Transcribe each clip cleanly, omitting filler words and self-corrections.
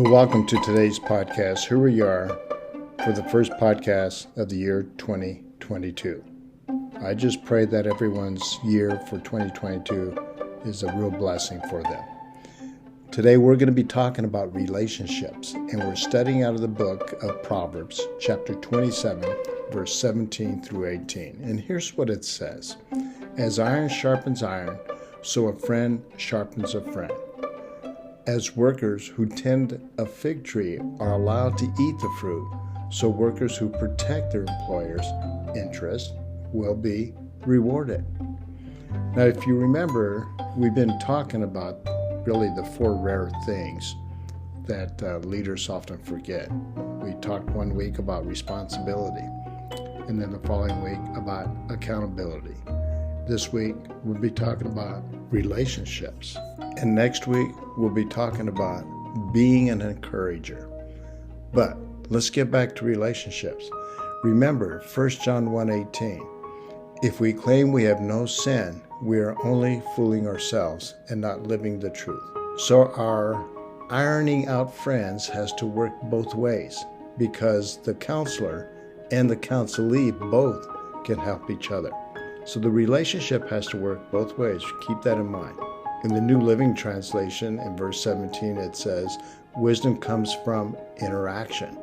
Well, welcome to today's podcast. Here we are for the first podcast of the year 2022. I just pray that everyone's year for 2022 is a real blessing for them. Today we're going to be talking about relationships, and we're studying out of the book of Proverbs, chapter 27, verse 17 through 18. And here's what it says. As iron sharpens iron, so a friend sharpens a friend. As workers who tend a fig tree are allowed to eat the fruit, so workers who protect their employer's interest will be rewarded. Now, if you remember, we've been talking about really the four rare things that leaders often forget. We talked one week about responsibility, and then the following week about accountability. This week, we'll be talking about relationships. And next week, we'll be talking about being an encourager. But let's get back to relationships. Remember 1 John 1:18. If we claim we have no sin, we are only fooling ourselves and not living the truth. So our ironing out friends has to work both ways, because the counselor and the counselee both can help each other. So the relationship has to work both ways. Keep that in mind. In the New Living Translation, in verse 17, it says, wisdom comes from interaction,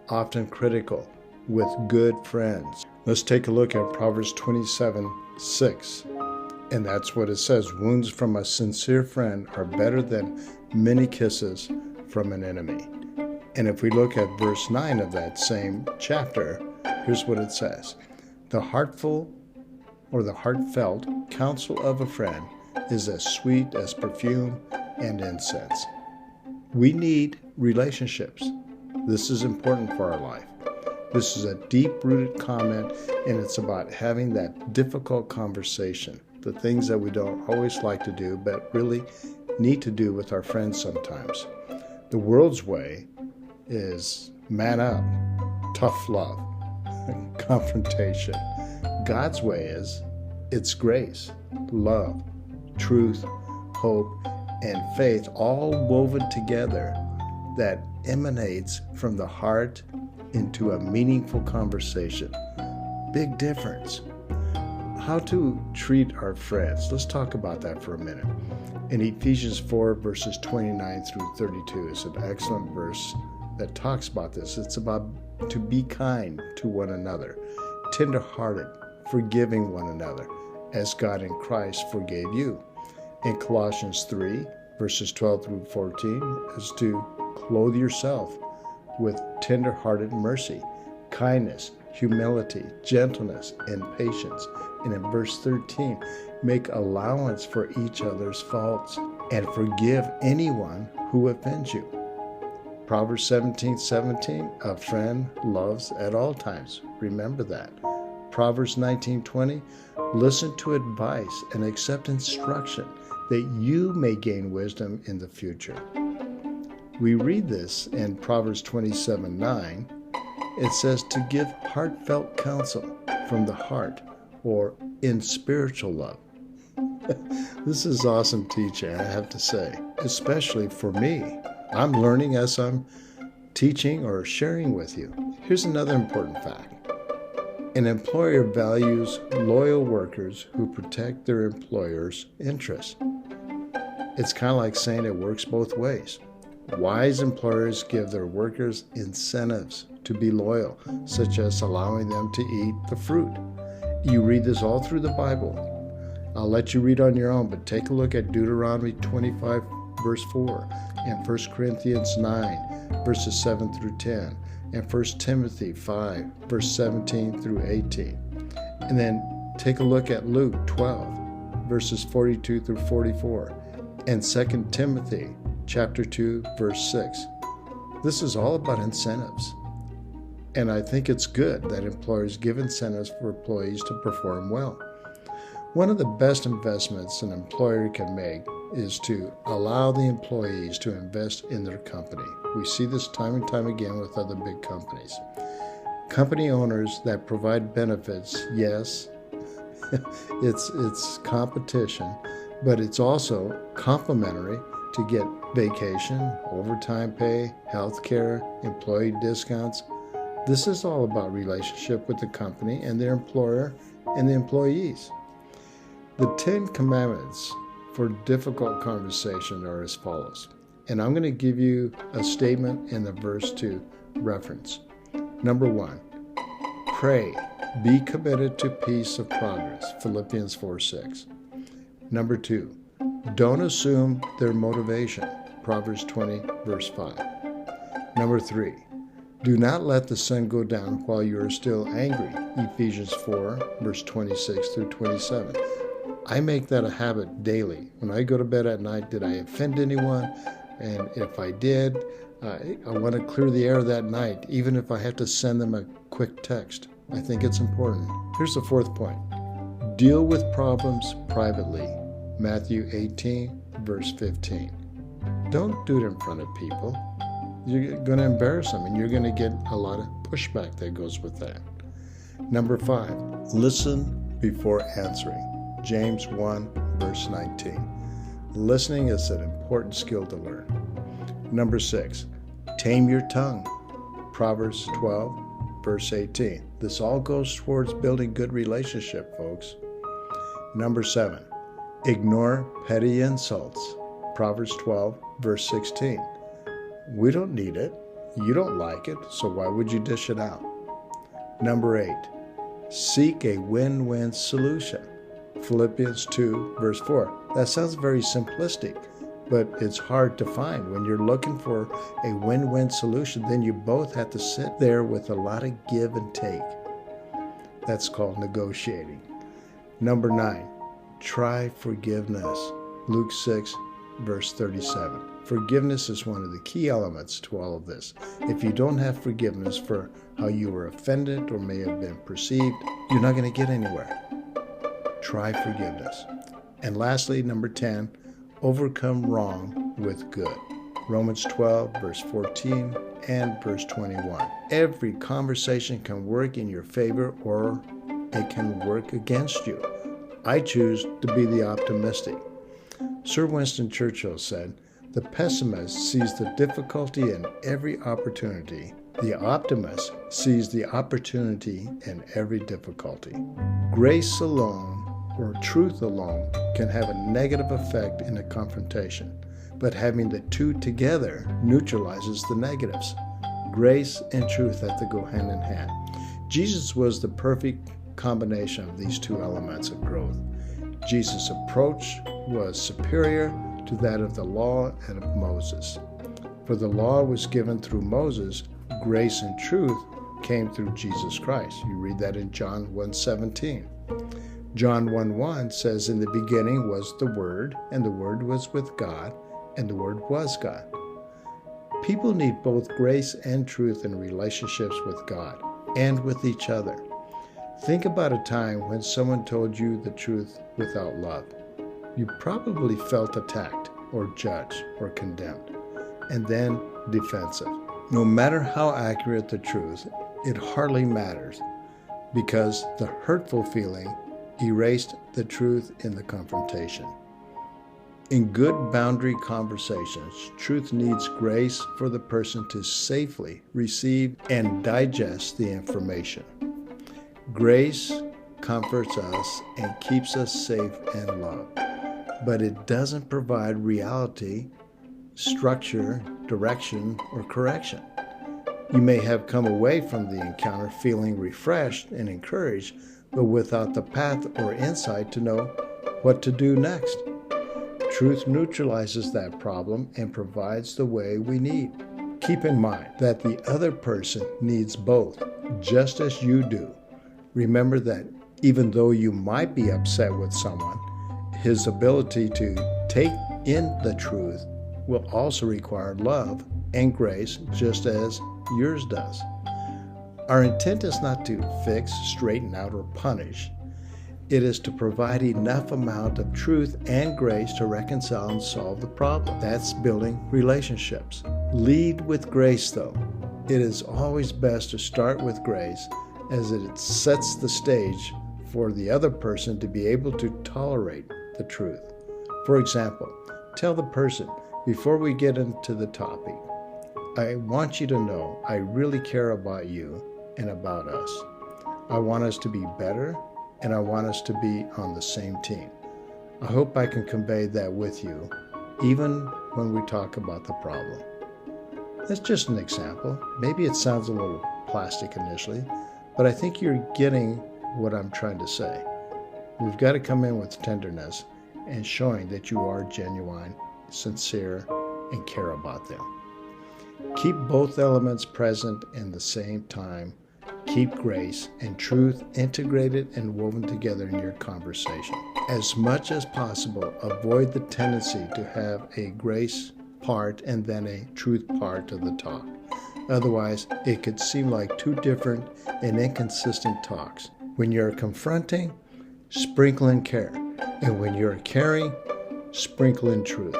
often critical, with good friends. Let's take a look at Proverbs 27:6. And that's what it says. Wounds from a sincere friend are better than many kisses from an enemy. And if we look at verse 9 of that same chapter, here's what it says. The heartfelt counsel of a friend is as sweet as perfume and incense. We need relationships. This is important for our life. This is a deep-rooted comment, and it's about having that difficult conversation, the things that we don't always like to do, but really need to do with our friends sometimes. The world's way is man up, tough love, confrontation. God's way is it's grace, love, truth, hope, and faith, all woven together, that emanates from the heart into a meaningful conversation. Big difference. How to treat our friends. Let's talk about that for a minute. In Ephesians 4, verses 29 through 32 is an excellent verse that talks about this. It's about to be kind to one another, tender-hearted, forgiving one another, as God in Christ forgave you. In Colossians 3, verses 12 through 14, is to clothe yourself with tender-hearted mercy, kindness, humility, gentleness, and patience. And in verse 13, make allowance for each other's faults and forgive anyone who offends you. Proverbs 17:17, a friend loves at all times. Remember that. Proverbs 19:20, listen to advice and accept instruction that you may gain wisdom in the future. We read this in Proverbs 27:9. It says to give heartfelt counsel from the heart, or in spiritual love. This is awesome teaching, I have to say, especially for me. I'm learning as I'm teaching or sharing with you. Here's another important fact. An employer values loyal workers who protect their employer's interests. It's kind of like saying it works both ways. Wise employers give their workers incentives to be loyal, such as allowing them to eat the fruit. You read this all through the Bible. I'll let you read on your own, but take a look at Deuteronomy 25, verse 4, and 1 Corinthians 9, verses 7 through 10, and 1 Timothy 5, verse 17 through 18. And then take a look at Luke 12, verses 42 through 44, and 2 Timothy chapter 2, verse 6. This is all about incentives. And I think it's good that employers give incentives for employees to perform well. One of the best investments an employer can make is to allow the employees to invest in their company. We see this time and time again with other big companies. Company owners that provide benefits, yes, it's competition, but it's also complementary to get vacation, overtime pay, health care, employee discounts. This is all about relationship with the company and their employer and the employees. The 10 commandments for difficult conversation are as follows. And I'm going to give you a statement and a verse to reference. Number 1, pray. Be committed to peace of progress. Philippians 4:6. Number 2, don't assume their motivation. Proverbs 20, verse 5. Number 3, do not let the sun go down while you are still angry. Ephesians 4, verse 26 through 27. I make that a habit daily. When I go to bed at night, did I offend anyone? And if I did, I want to clear the air that night, even if I have to send them a quick text. I think it's important. Here's the 4th point. Deal with problems privately. Matthew 18, verse 15. Don't do it in front of people. You're going to embarrass them, and you're going to get a lot of pushback that goes with that. Number 5, listen before answering. James 1, verse 19. Listening is an important skill to learn. Number 6, tame your tongue. Proverbs 12, verse 18. This all goes towards building good relationship, folks. Number 7, ignore petty insults. Proverbs 12, verse 16. We don't need it. You don't like it, so why would you dish it out? Number 8, seek a win-win solution. Philippians 2, verse 4. That sounds very simplistic, but it's hard to find. When you're looking for a win-win solution, then you both have to sit there with a lot of give and take. That's called negotiating. Number 9, try forgiveness. Luke 6, verse 37. Forgiveness is one of the key elements to all of this. If you don't have forgiveness for how you were offended or may have been perceived, you're not going to get anywhere. Try forgiveness. And lastly, number 10, overcome wrong with good. Romans 12, verse 14 and verse 21. Every conversation can work in your favor or it can work against you. I choose to be the optimistic. Sir Winston Churchill said, the pessimist sees the difficulty in every opportunity. The optimist sees the opportunity in every difficulty. Grace alone or truth alone can have a negative effect in a confrontation, but having the two together neutralizes the negatives. Grace and truth have to go hand in hand. Jesus was the perfect combination of these two elements of growth. Jesus' approach was superior to that of the law and of Moses. For the law was given through Moses, grace and truth came through Jesus Christ. You read that in John 1:17. John 1:1 says, in the beginning was the Word, and the Word was with God, and the Word was God. People need both grace and truth in relationships with God and with each other. Think about a time when someone told you the truth without love. You probably felt attacked or judged or condemned, and then defensive. No matter how accurate the truth, it hardly matters because the hurtful feeling erased the truth in the confrontation. In good boundary conversations, truth needs grace for the person to safely receive and digest the information. Grace comforts us and keeps us safe and loved, but it doesn't provide reality, structure, direction, or correction. You may have come away from the encounter feeling refreshed and encouraged, but without the path or insight to know what to do next. Truth neutralizes that problem and provides the way we need. Keep in mind that the other person needs both, just as you do. Remember that even though you might be upset with someone, his ability to take in the truth will also require love and grace, just as yours does. Our intent is not to fix, straighten out, or punish. It is to provide enough amount of truth and grace to reconcile and solve the problem. That's building relationships. Lead with grace, though. It is always best to start with grace, as it sets the stage for the other person to be able to tolerate the truth. For example, tell the person, Before we get into the topic, I want you to know I really care about you and about us. I want us to be better, and I want us to be on the same team. I hope I can convey that with you, even when we talk about the problem. That's just an example. Maybe it sounds a little plastic initially, but I think you're getting what I'm trying to say. We've got to come in with tenderness and showing that you are genuine, sincere, and care about them. Keep both elements present in the same time. Keep grace and truth integrated and woven together in your conversation. As much as possible, avoid the tendency to have a grace part and then a truth part of the talk. Otherwise, it could seem like two different and inconsistent talks. When you're confronting, sprinkle in care. And when you're caring, sprinkle in truth.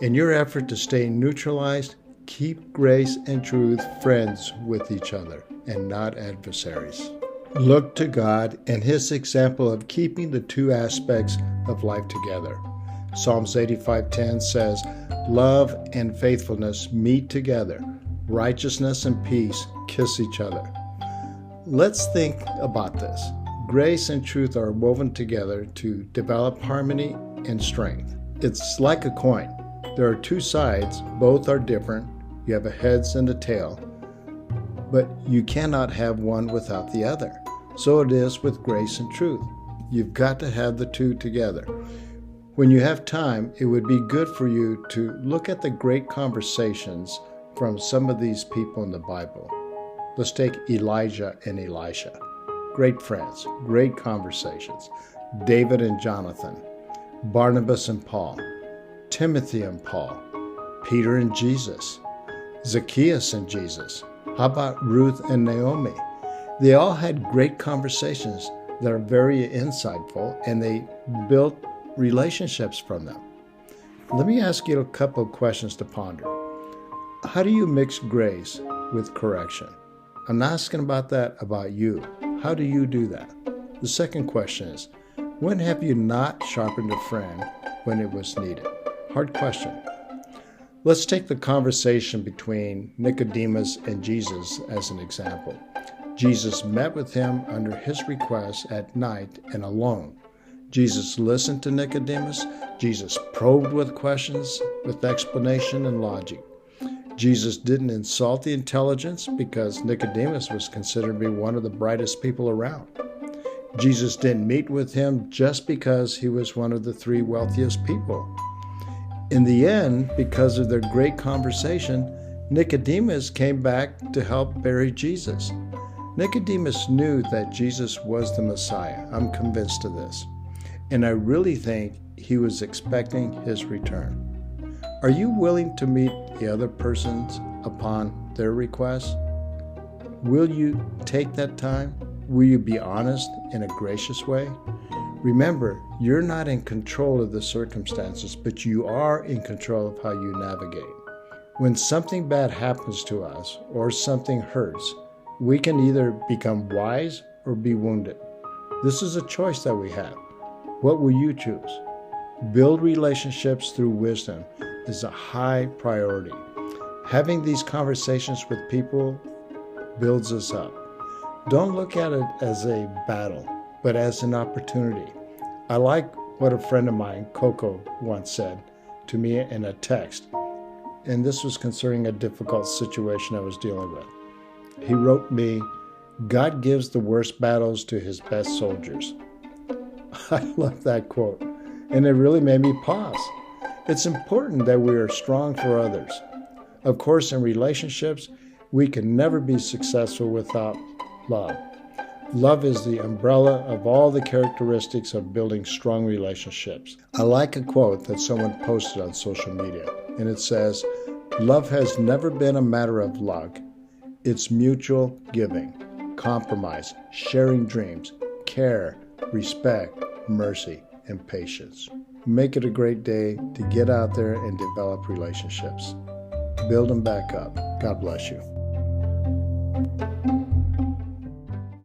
In your effort to stay neutralized, keep grace and truth friends with each other and not adversaries. Look to God and His example of keeping the two aspects of life together. Psalms 85:10 says, "Love and faithfulness meet together. Righteousness and peace kiss each other." Let's think about this. Grace and truth are woven together to develop harmony and strength. It's like a coin. There are two sides, both are different. You have a heads and a tail, but you cannot have one without the other. So it is with grace and truth. You've got to have the two together. When you have time, it would be good for you to look at the great conversations from some of these people in the Bible. Let's take Elijah and Elisha. Great friends, great conversations. David and Jonathan, Barnabas and Paul, Timothy and Paul, Peter and Jesus, Zacchaeus and Jesus. How about Ruth and Naomi? They all had great conversations that are very insightful, and they built relationships from them. Let me ask you a couple of questions to ponder. How do you mix grace with correction? I'm not asking about that about you. How do you do that? The second question is, when have you not sharpened a friend when it was needed? Hard question. Let's take the conversation between Nicodemus and Jesus as an example. Jesus met with him under his request at night and alone. Jesus listened to Nicodemus. Jesus probed with questions, with explanation and logic. Jesus didn't insult the intelligence because Nicodemus was considered to be one of the brightest people around. Jesus didn't meet with him just because he was one of the three wealthiest people. In the end, because of their great conversation, Nicodemus came back to help bury Jesus. Nicodemus knew that Jesus was the Messiah. I'm convinced of this. And I really think he was expecting his return. Are you willing to meet the other persons upon their request? Will you take that time? Will you be honest in a gracious way? Remember, you're not in control of the circumstances, but you are in control of how you navigate. When something bad happens to us or something hurts, we can either become wise or be wounded. This is a choice that we have. What will you choose? Build relationships through wisdom is a high priority. Having these conversations with people builds us up. Don't look at it as a battle, but as an opportunity. I like what a friend of mine, Coco, once said to me in a text, and this was concerning a difficult situation I was dealing with. He wrote me, "God gives the worst battles to his best soldiers." I love that quote, and it really made me pause. It's important that we are strong for others. Of course, in relationships, we can never be successful without love. Love is the umbrella of all the characteristics of building strong relationships. I like a quote that someone posted on social media, and it says, "Love has never been a matter of luck. It's mutual giving, compromise, sharing dreams, care, respect, mercy, and patience." Make it a great day to get out there and develop relationships. Build them back up. God bless you.